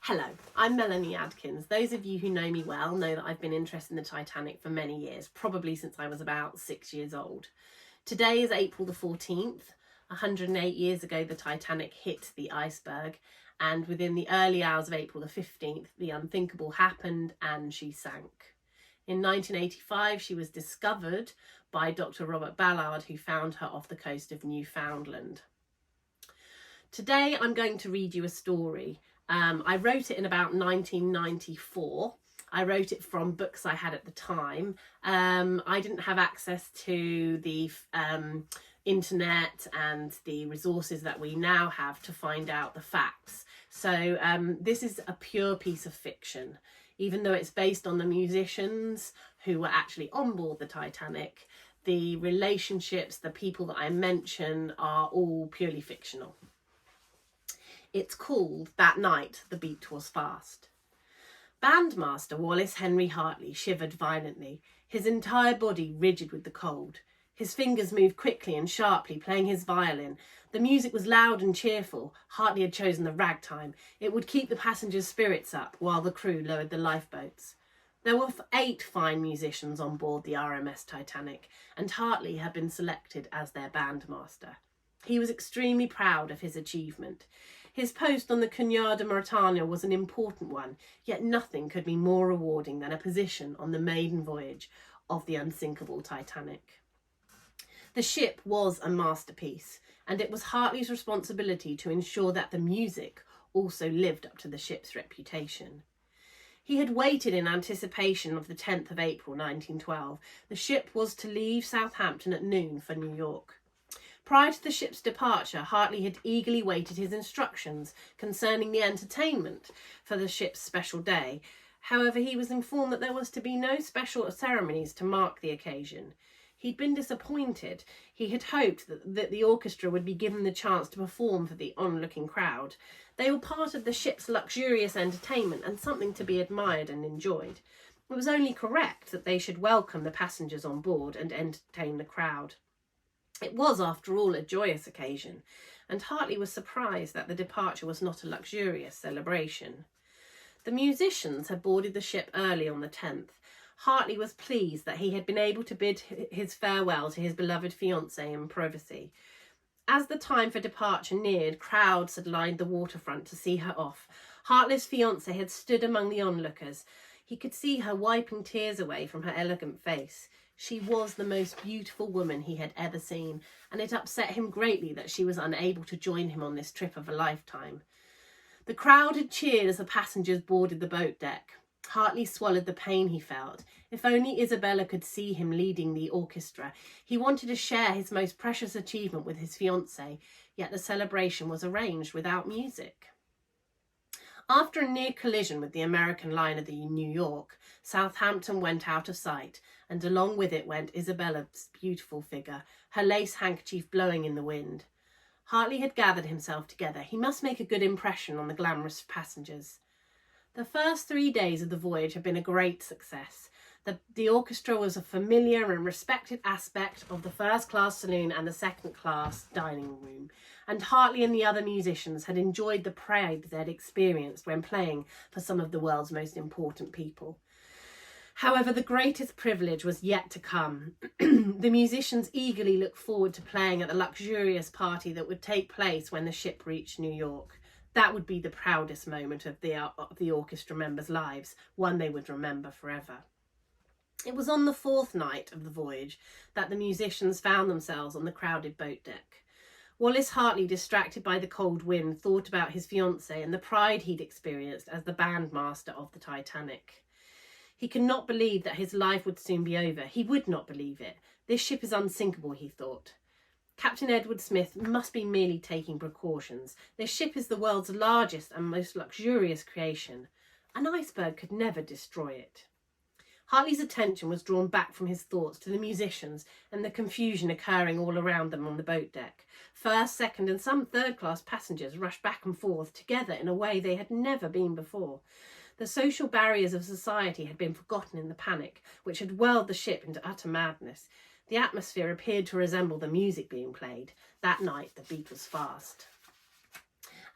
Hello, I'm Melanie Adkins. Those of you who know me well know that I've been interested in the Titanic for many years, probably since I was about 6 years old. Today is April the 14th. 108 years ago, the Titanic hit the iceberg, and within the early hours of April the 15th, the unthinkable happened and she sank. In 1985, she was discovered by Dr. Robert Ballard, who found her off the coast of Newfoundland. Today, I'm going to read you a story. I wrote it in about 1994. I wrote it from books I had at the time. I didn't have access to the internet and the resources that we now have to find out the facts. So this is a pure piece of fiction. Even though it's based on the musicians who were actually on board the Titanic, the relationships, the people that I mention are all purely fictional. It's called That Night the Beat Was Fast. Bandmaster Wallace Henry Hartley shivered violently, his entire body rigid with the cold. His fingers moved quickly and sharply, playing his violin. The music was loud and cheerful. Hartley had chosen the ragtime. It would keep the passengers' spirits up while the crew lowered the lifeboats. There were 8 fine musicians on board the R.M.S. Titanic, and Hartley had been selected as their bandmaster. He was extremely proud of his achievement. His post on the Cunard de Mauretania was an important one, yet nothing could be more rewarding than a position on the maiden voyage of the unsinkable Titanic. The ship was a masterpiece, and it was Hartley's responsibility to ensure that the music also lived up to the ship's reputation. He had waited in anticipation of the 10th of April 1912. The ship was to leave Southampton at noon for New York. Prior to the ship's departure, Hartley had eagerly waited his instructions concerning the entertainment for the ship's special day. However, he was informed that there was to be no special ceremonies to mark the occasion. He'd been disappointed. He had hoped that the orchestra would be given the chance to perform for the onlooking crowd. They were part of the ship's luxurious entertainment and something to be admired and enjoyed. It was only correct that they should welcome the passengers on board and entertain the crowd. It was, after all, a joyous occasion, and Hartley was surprised that the departure was not a luxurious celebration. The musicians had boarded the ship early on the 10th. Hartley was pleased that he had been able to bid his farewell to his beloved fiancée in privacy. As the time for departure neared, crowds had lined the waterfront to see her off. Hartley's fiancée had stood among the onlookers. He could see her wiping tears away from her elegant face. She was the most beautiful woman he had ever seen, and it upset him greatly that she was unable to join him on this trip of a lifetime. The crowd had cheered as the passengers boarded the boat deck. Hartley swallowed the pain he felt. If only Isabella could see him leading the orchestra. He wanted to share his most precious achievement with his fiancée, yet the celebration was arranged without music. After a near collision with the American liner, the New York, Southampton went out of sight, and along with it went Isabella's beautiful figure, her lace handkerchief blowing in the wind. Hartley had gathered himself together. He must make a good impression on the glamorous passengers. The first 3 days of the voyage had been a great success. The orchestra was a familiar and respected aspect of the first-class saloon and the second-class dining room, and Hartley and the other musicians had enjoyed the pride they had experienced when playing for some of the world's most important people. However, the greatest privilege was yet to come. The musicians eagerly looked forward to playing at the luxurious party that would take place when the ship reached New York. That would be the proudest moment of the orchestra members' lives, one they would remember forever. It was on the 4th night of the voyage that the musicians found themselves on the crowded boat deck. Wallace Hartley, distracted by the cold wind, thought about his fiancée and the pride he'd experienced as the bandmaster of the Titanic. He could not believe that his life would soon be over. He would not believe it. This ship is unsinkable, he thought. Captain Edward Smith must be merely taking precautions. This ship is the world's largest and most luxurious creation. An iceberg could never destroy it. Hartley's attention was drawn back from his thoughts to the musicians and the confusion occurring all around them on the boat deck. First, second and some third-class passengers rushed back and forth together in a way they had never been before. The social barriers of society had been forgotten in the panic, which had whirled the ship into utter madness. The atmosphere appeared to resemble the music being played. That night the beat was fast.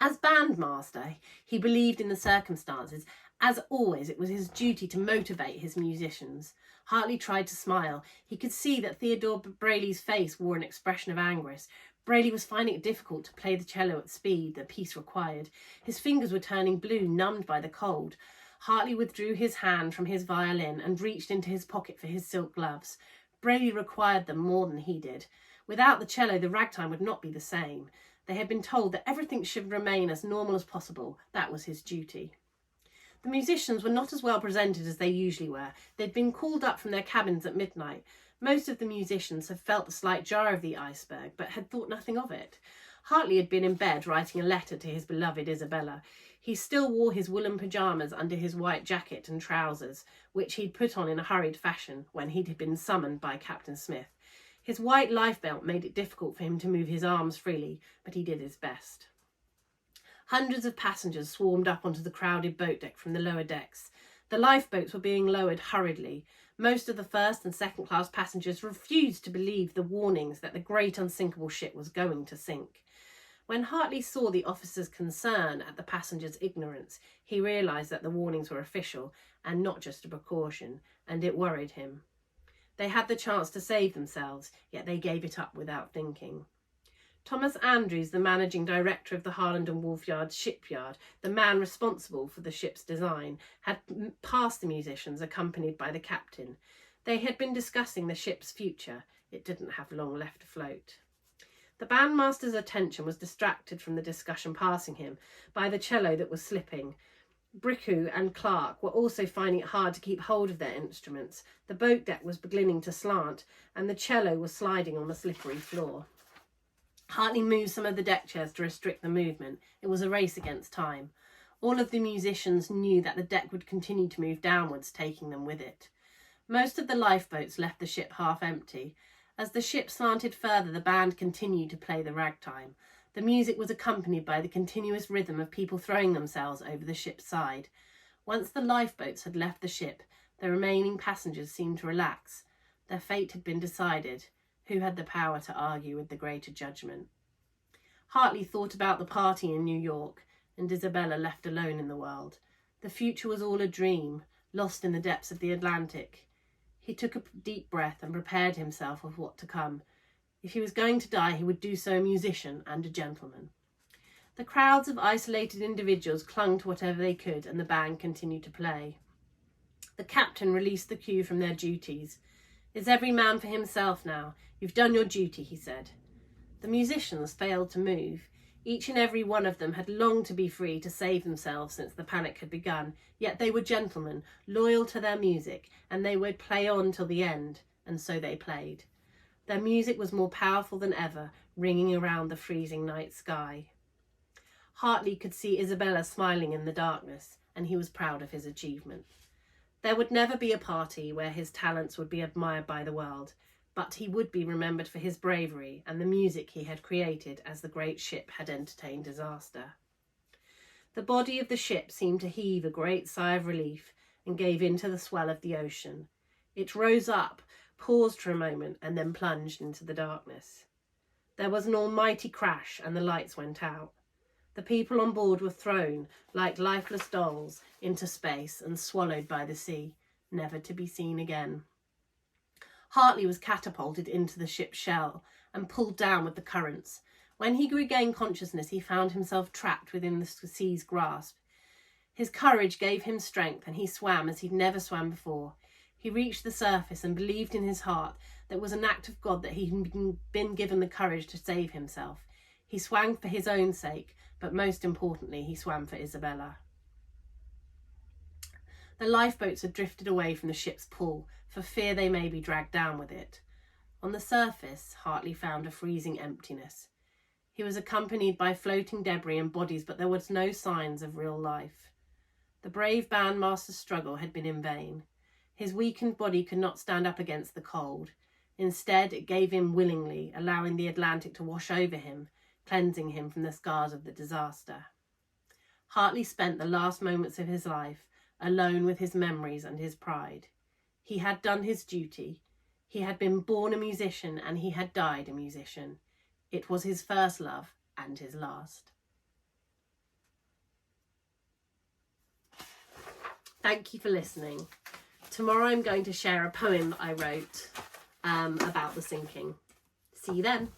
As bandmaster, he believed in the circumstances. As always, it was his duty to motivate his musicians. Hartley tried to smile. He could see that Theodore Brayley's face wore an expression of anguish. Brayley was finding it difficult to play the cello at speed the piece required. His fingers were turning blue, numbed by the cold. Hartley withdrew his hand from his violin and reached into his pocket for his silk gloves. Brayley required them more than he did. Without the cello, the ragtime would not be the same. They had been told that everything should remain as normal as possible. That was his duty. The musicians were not as well presented as they usually were. They'd been called up from their cabins at midnight. Most of the musicians had felt the slight jar of the iceberg, but had thought nothing of it. Hartley had been in bed writing a letter to his beloved Isabella. He still wore his woolen pyjamas under his white jacket and trousers, which he'd put on in a hurried fashion when he'd been summoned by Captain Smith. His white lifebelt made it difficult for him to move his arms freely, but he did his best. Hundreds of passengers swarmed up onto the crowded boat deck from the lower decks. The lifeboats were being lowered hurriedly. Most of the first and second class passengers refused to believe the warnings that the great unsinkable ship was going to sink. When Hartley saw the officer's concern at the passengers' ignorance, he realised that the warnings were official and not just a precaution, and it worried him. They had the chance to save themselves, yet they gave it up without thinking. Thomas Andrews, the managing director of the Harland and Wolff Yard shipyard, the man responsible for the ship's design, had passed the musicians accompanied by the captain. They had been discussing the ship's future. It didn't have long left afloat. The bandmaster's attention was distracted from the discussion passing him by the cello that was slipping. Bricoux and Clark were also finding it hard to keep hold of their instruments. The boat deck was beginning to slant, and the cello was sliding on the slippery floor. Hartley moved some of the deck chairs to restrict the movement. It was a race against time. All of the musicians knew that the deck would continue to move downwards, taking them with it. Most of the lifeboats left the ship half empty. As the ship slanted further, the band continued to play the ragtime. The music was accompanied by the continuous rhythm of people throwing themselves over the ship's side. Once the lifeboats had left the ship, the remaining passengers seemed to relax. Their fate had been decided. Who had the power to argue with the greater judgment? Hartley thought about the party in New York, and Isabella left alone in the world. The future was all a dream, lost in the depths of the Atlantic. He took a deep breath and prepared himself for what to come. If he was going to die, he would do so a musician and a gentleman. The crowds of isolated individuals clung to whatever they could, and the band continued to play. The captain released the crew from their duties. "It's every man for himself now. You've done your duty," he said. The musicians failed to move. Each and every one of them had longed to be free to save themselves since the panic had begun, yet they were gentlemen, loyal to their music, and they would play on till the end, and so they played. Their music was more powerful than ever, ringing around the freezing night sky. Hartley could see Isabella smiling in the darkness, and he was proud of his achievement. There would never be a party where his talents would be admired by the world, but he would be remembered for his bravery and the music he had created as the great ship had entertained disaster. The body of the ship seemed to heave a great sigh of relief and gave in to the swell of the ocean. It rose up, paused for a moment, and then plunged into the darkness. There was an almighty crash, and the lights went out. The people on board were thrown, like lifeless dolls, into space and swallowed by the sea, never to be seen again. Hartley was catapulted into the ship's shell and pulled down with the currents. When he regained consciousness, he found himself trapped within the sea's grasp. His courage gave him strength, and he swam as he'd never swam before. He reached the surface and believed in his heart that it was an act of God that he had been given the courage to save himself. He swam for his own sake, but most importantly, he swam for Isabella. The lifeboats had drifted away from the ship's pull, for fear they may be dragged down with it. On the surface, Hartley found a freezing emptiness. He was accompanied by floating debris and bodies, but there was no signs of real life. The brave bandmaster's struggle had been in vain. His weakened body could not stand up against the cold. Instead, it gave in willingly, allowing the Atlantic to wash over him, cleansing him from the scars of the disaster. Hartley spent the last moments of his life alone with his memories and his pride. He had done his duty. He had been born a musician, and he had died a musician. It was his first love and his last. Thank you for listening. Tomorrow I'm going to share a poem that I wrote about the sinking. See you then.